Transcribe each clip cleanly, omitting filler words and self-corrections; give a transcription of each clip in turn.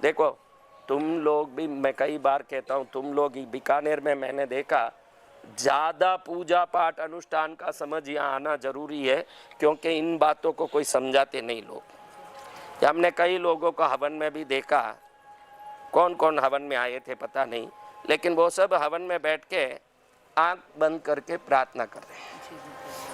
देखो तुम लोग भी, मैं कई बार कहता हूँ, तुम लोग ही बीकानेर में मैंने देखा ज़्यादा पूजा पाठ अनुष्ठान का समझ यहाँ आना जरूरी है, क्योंकि इन बातों को कोई समझाते नहीं लोग। हमने कई लोगों को हवन में भी देखा, कौन कौन हवन में आए थे पता नहीं, लेकिन वो सब हवन में बैठ के आंख बंद करके प्रार्थना कर रहे हैं।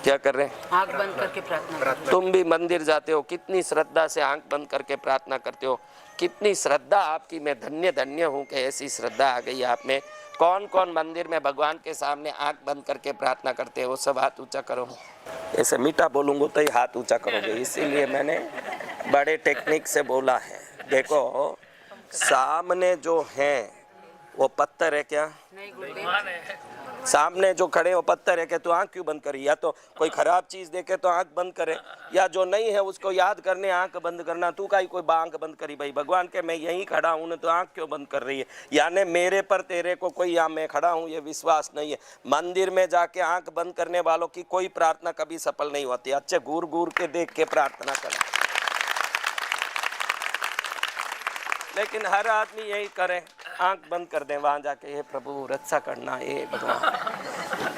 क्या कर रहे हैं? आंख बंद करके प्रार्थना कर रहे हैं। तुम भी मंदिर जाते हो, कितनी श्रद्धा से आंख बंद करके प्रार्थना करते हो, कितनी श्रद्धा आपकी। मैं धन्य धन्य हूँ कि ऐसी श्रद्धा आ गई आप में। कौन कौन मंदिर में भगवान के सामने आंख बंद करके प्रार्थना करते हो? वो सब हाथ ऊंचा करो। ऐसे मीठा बोलूँगा तो ही हाथ ऊंचा करोगे, इसीलिए मैंने बड़े टेक्निक से बोला है। देखो सामने जो है वो पत्थर है क्या? नहीं गुरुदेव। सामने जो खड़े हो पत्थर है क्या? तो आंख क्यों बंद करी? या तो कोई खराब चीज देखे तो आंख बंद करे, या जो नहीं है उसको याद करने आंख बंद करना। तू का ही कोई आंख बंद करी भाई? भगवान के मैं यहीं खड़ा हूँ ना, तो आंख क्यों बंद कर रही है? यानी मेरे पर तेरे को कोई, या मैं खड़ा हूँ ये विश्वास नहीं है। मंदिर में जाके आंख बंद करने वालों की कोई प्रार्थना कभी सफल नहीं होती। अच्छे घूर घूर के देख के प्रार्थना करें, लेकिन हर आदमी यही करे, आंख बंद कर दें, वहां जाके ये प्रभु रक्षा करना, ये भगवान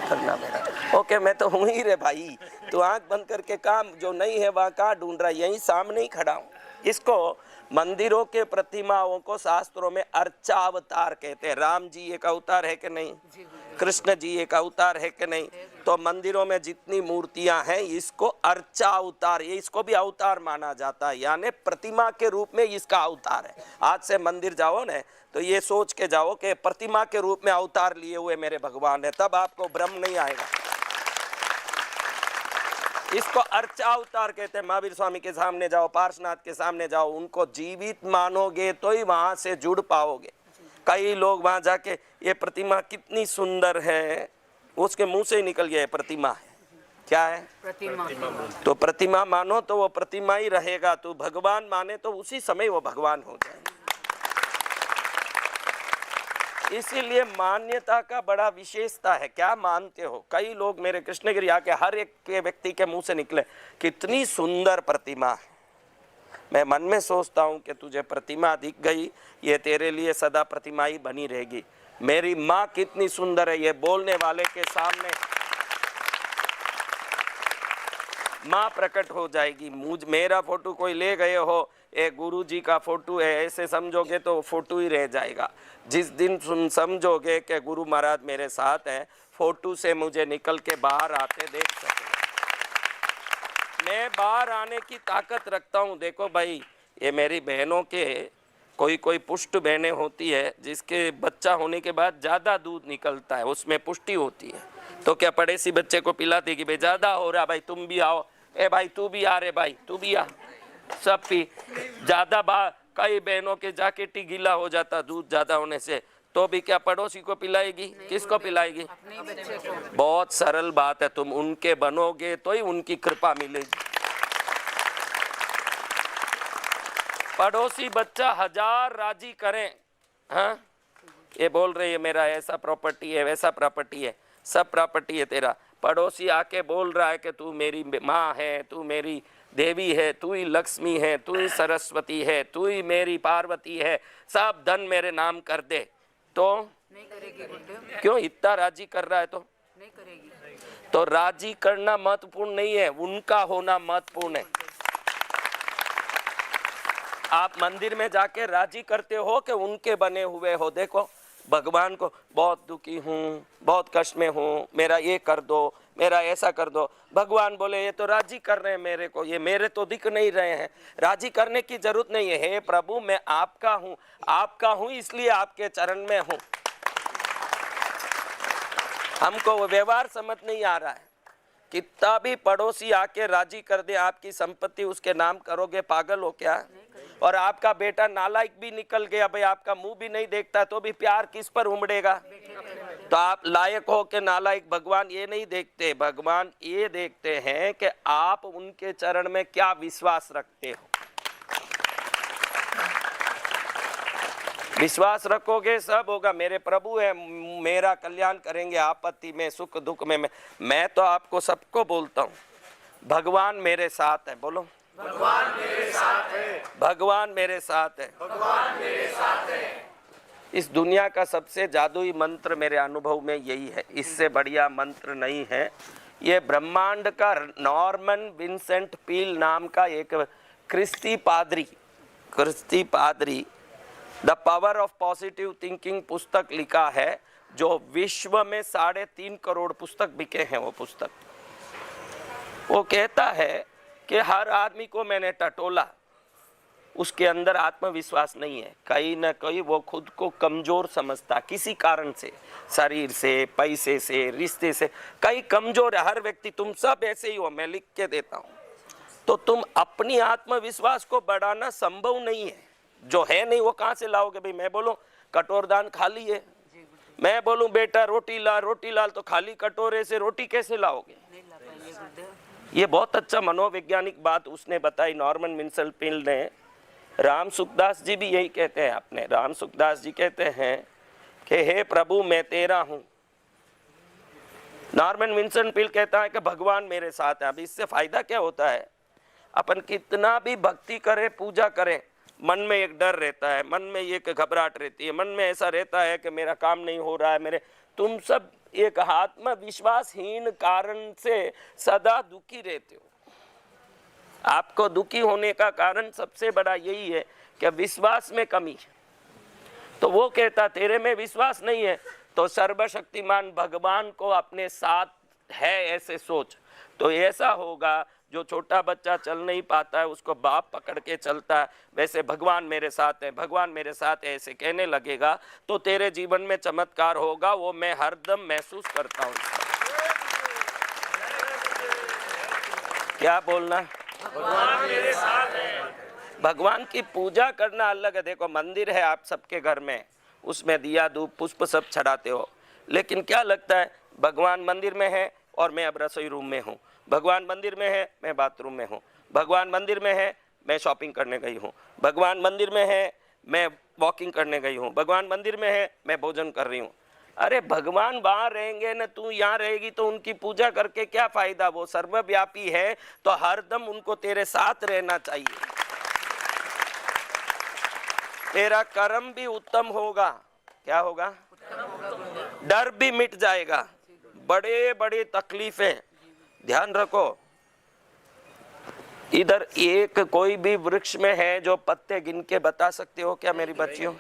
करना मेरा। ओके मैं तो हूँ ही रे भाई, तो आंख बंद करके काम जो नहीं है वहाँ कहाँ ढूंढ रहा है? यहीं सामने ही खड़ा हूँ। इसको मंदिरों के प्रतिमाओं को शास्त्रों में अर्चा अवतार कहते हैं। राम जी एक अवतार है कि नहीं? कृष्ण जी एक अवतार है कि नहीं? तो मंदिरों में जितनी मूर्तियां हैं इसको अर्चा अवतार, ये इसको भी अवतार माना जाता है, यानी प्रतिमा के रूप में इसका अवतार है। आज से मंदिर जाओ ना तो ये सोच के जाओ कि प्रतिमा के रूप में अवतार लिए हुए मेरे भगवान है, तब आपको भ्रम नहीं आएगा। इसको अर्चा अवतार कहते हैं। महावीर स्वामी के सामने जाओ, पार्श्वनाथ के सामने जाओ, उनको जीवित मानोगे तो ही वहां से जुड़ पाओगे। कई लोग वहां जाके ये प्रतिमा कितनी सुंदर है, उसके मुंह से ही निकल गया है प्रतिमा है। क्या है? प्रतिमा। तो प्रतिमा मानो तो वो प्रतिमा ही रहेगा, तो भगवान माने तो उसी समय वो भगवान हो जाए। इसीलिए मान्यता का बड़ा विशेषता है। क्या मानते हो? कई लोग मेरे कृष्णगिरी आके हर एक के व्यक्ति के मुंह से निकले कितनी सुंदर प्रतिमा है। मैं मन में सोचता हूं कि तुझे प्रतिमा दिख गई, ये तेरे लिए सदा प्रतिमा ही बनी रहेगी। मेरी माँ कितनी सुंदर है, ये बोलने वाले के सामने माँ प्रकट हो जाएगी। मेरा फोटो कोई ले गए हो, ये गुरु जी का फोटो है ऐसे समझोगे तो फोटो ही रह जाएगा। जिस दिन समझोगे कि गुरु महाराज मेरे साथ हैं, फोटो से मुझे निकल के बाहर आते देख सके। मैं बाहर आने की ताकत रखता हूँ। देखो भाई, ये मेरी बहनों के कोई पुष्ट बहनें होती है जिसके बच्चा होने के बाद ज़्यादा दूध निकलता है, उसमें पुष्टि होती है, तो क्या पड़ोसी बच्चे को पिलाती कि भाई ज़्यादा हो रहा भाई तुम भी आओ, ए भाई तू भी आ रे भाई तू भी आ, सब पी। ज़्यादा कई बहनों के जैकेट ही गीला हो जाता दूध ज़्यादा होने से, तो भी क्या पड़ोसी को पिलाएगी? किसको पिलाएगी? बहुत सरल बात है, तुम उनके बनोगे तो ही उनकी कृपा मिलेगी। पड़ोसी बच्चा हजार राजी करें, हाँ ये बोल रही है मेरा ऐसा प्रॉपर्टी है वैसा प्रॉपर्टी है, सब प्रॉपर्टी है तेरा। पड़ोसी आके बोल रहा है कि तू मेरी माँ है, तू मेरी देवी है, तू ही लक्ष्मी है, तू ही सरस्वती है, तू ही मेरी पार्वती है, सब धन मेरे नाम कर दे, तो नहीं करेगी। क्यों? इतना राजी कर रहा है तो नहीं करेगी। तो राजी करना महत्वपूर्ण नहीं है, उनका होना महत्वपूर्ण है। आप मंदिर में जाके राजी करते हो कि उनके बने हुए हो। देखो भगवान को बहुत दुखी हूँ, बहुत कष्ट में हूँ, मेरा ये कर दो, मेरा ऐसा कर दो। भगवान बोले ये तो राजी कर रहे हैं मेरे को, ये मेरे तो दिख नहीं रहे हैं। राजी करने की जरूरत नहीं है। हे प्रभु मैं आपका हूँ इसलिए आपके चरण में हूँ। हमको वो व्यवहार समझ नहीं आ रहा है। कितना भी पड़ोसी आके राजी कर दे आपकी संपत्ति उसके नाम करोगे, पागल हो क्या? और आपका बेटा नालायक भी निकल गया, भाई आपका मुंह भी नहीं देखता तो भी प्यार किस पर उमड़ेगा? तो आप लायक हो के नालायक? भगवान ये नहीं देखते, भगवान ये देखते हैं कि आप उनके चरण में क्या विश्वास रखते हो। विश्वास रखोगे सब होगा। मेरे प्रभु है, मेरा कल्याण करेंगे, आपत्ति में सुख दुख में मैं तो आपको सबको बोलता हूँ भगवान मेरे साथ है। बोलो भगवान मेरे साथ है, भगवान मेरे साथ है, भगवान मेरे साथ है। इस दुनिया का सबसे जादुई मंत्र मेरे अनुभव में यही है, इससे बढ़िया मंत्र नहीं है। ये ब्रह्मांड का नॉर्मन विंसेंट पील नाम का एक क्रिस्ती पादरी the power of positive thinking पुस्तक लिखा है, जो विश्व में 3.5 करोड़ पुस्तक बिके हैं। वो पुस्तक वो कहता है कि हर आदमी को मैंने टटोला, उसके अंदर आत्मविश्वास नहीं है, कहीं ना कहीं वो खुद को कमजोर समझता, किसी कारण से, शरीर से, पैसे से, रिश्ते से, कहीं कमजोर है हर व्यक्ति। तुम सब ऐसे ही हो, मैं लिख के देता हूँ। तो तुम अपनी आत्मविश्वास को बढ़ाना संभव नहीं है, जो है नहीं वो कहाँ से लाओगे भाई। मैं बोलूं कटोरदान खाली है, मैं बोलूं बेटा रोटी ला, तो खाली कटोरे से रोटी कैसे लाओगे। नहीं ला पाएंगे गुरुदेव। ये बहुत अच्छा मनोवैज्ञानिक बात उसने बताई, नॉर्मन विंसेंट पील ने। राम सुखदास जी भी यही कहते हैं अपने। राम सुखदास जी कहते हैं कि हे प्रभु मैं तेरा हूँ। नॉर्मन विंसेंट पील कहता है कि भगवान मेरे साथ है। अब इससे फायदा क्या होता है, अपन कितना भी भक्ति करें, पूजा करें, मन में एक डर रहता है, मन में एक घबराहट रहती है, मन में ऐसा रहता है कि मेरा काम नहीं हो रहा है, मेरे तुम सब एक आत्मविश्वासहीन कारण से सदा दुखी रहते हो। आपको दुखी होने का कारण सबसे बड़ा यही है कि विश्वास में कमी है। तो वो कहता तेरे में विश्वास नहीं है तो सर्वशक्तिमान भगवान को अपने साथ है ऐसे सोच, तो ऐसा होगा। जो छोटा बच्चा चल नहीं पाता है उसको बाप पकड़ के चलता है, वैसे भगवान मेरे साथ है, भगवान मेरे साथ है ऐसे कहने लगेगा तो तेरे जीवन में चमत्कार होगा। वो मैं हरदम महसूस करता हूँ। क्या बोलना, भगवान मेरे साथ है। भगवान की पूजा करना अलग है। देखो मंदिर है आप सबके घर में, उसमें दिया धूप पुष्प सब चढ़ाते हो, लेकिन क्या लगता है भगवान मंदिर में है और मैं अब रसोई रूम में हूँ, भगवान मंदिर में है मैं बाथरूम में हूँ, भगवान मंदिर में है मैं शॉपिंग करने गई हूँ, भगवान मंदिर में है मैं वॉकिंग करने गई हूँ, भगवान मंदिर में है मैं भोजन कर रही हूँ। अरे भगवान वहाँ रहेंगे न, तू यहाँ रहेगी तो उनकी पूजा करके क्या फायदा। वो सर्वव्यापी है तो हरदम उनको तेरे साथ रहना चाहिए। तेरा कर्म भी उत्तम होगा। क्या होगा, डर भी मिट जाएगा। बड़े बड़े तकलीफें, ध्यान रखो, इधर एक कोई भी वृक्ष में है जो पत्ते गिन के बता सकते हो क्या मेरी बच्चियों?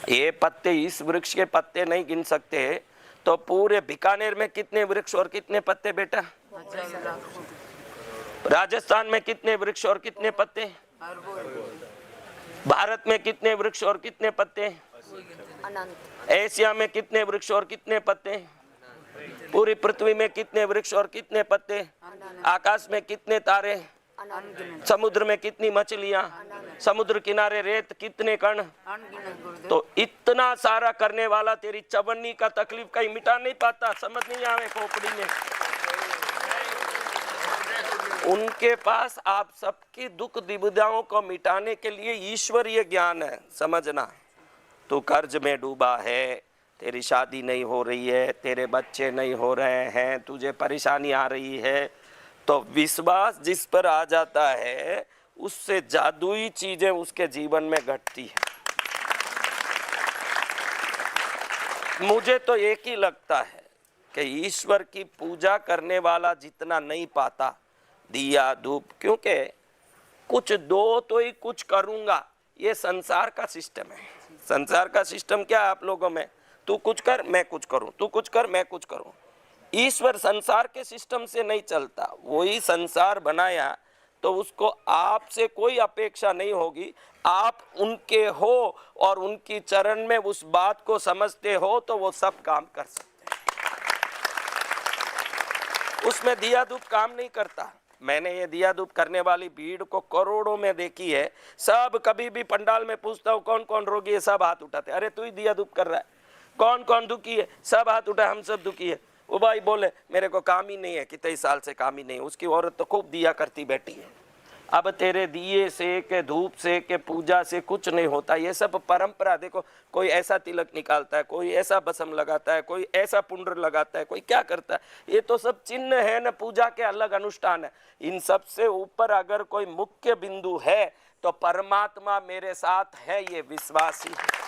ये पत्ते, इस वृक्ष के पत्ते नहीं गिन सकते तो पूरे बीकानेर में कितने वृक्ष और कितने पत्ते बेटा? राजस्थान में कितने वृक्ष और कितने पत्ते? भारत में कितने वृक्ष और कितने पत्ते? एशिया में कितने वृक्ष और कितने पत्ते? पूरी पृथ्वी में कितने वृक्ष और कितने पत्ते? आकाश में कितने तारे? समुद्र में कितनी मछलियां? समुद्र किनारे रेत कितने कण? तो इतना सारा करने वाला तेरी चवन्नी का तकलीफ कहीं मिटा नहीं पाता। समझ नहीं आवे खोपड़ी में। उनके पास आप सबकी दुख दुविधाओं को मिटाने के लिए ईश्वरीय ज्ञान है। समझना, तू कर्ज में डूबा है, तेरी शादी नहीं हो रही है, तेरे बच्चे नहीं हो रहे हैं, तुझे परेशानी आ रही है, तो विश्वास जिस पर आ जाता है उससे जादुई चीजें उसके जीवन में घटती है। मुझे तो एक ही लगता है कि ईश्वर की पूजा करने वाला जितना नहीं पाता दिया धूप, क्योंकि कुछ दो तो ही कुछ करूंगा, ये संसार का सिस्टम है। संसार का सिस्टम क्या है आप लोगों में? तू कुछ कर मैं कुछ करूं, तू कुछ कर मैं कुछ करूं। ईश्वर संसार के सिस्टम से नहीं चलता। वही संसार बनाया तो उसको आपसे कोई अपेक्षा नहीं होगी। आप उनके हो और उनकी चरण में उस बात को समझते हो तो वो सब काम कर सकते हैं। उसमें दिया धूप काम नहीं करता। मैंने ये दिया धूप करने वाली भीड़ को करोड़ों में देखी है। सब कभी भी पंडाल में पूछता हूँ कौन कौन रोगी है, सब हाथ उठाते। अरे तू ही दिया धूप कर रहा है। कौन कौन दुखी है, सब हाथ उठा, हम सब दुखी है। वो भाई बोले मेरे को काम ही नहीं है, कितने साल से काम ही नहीं है। उसकी औरत तो खूब दिया करती बैठी है, अब तेरे दिए से के धूप से के पूजा से कुछ नहीं होता। ये सब परंपरा। देखो कोई ऐसा तिलक निकालता है, कोई ऐसा बसम लगाता है, कोई ऐसा पुंड्र लगाता है, कोई क्या करता है। ये तो सब चिन्ह है न, पूजा के अलग अनुष्ठान है। इन सब से ऊपर अगर कोई मुख्य बिंदु है तो परमात्मा मेरे साथ है, ये विश्वास ही है।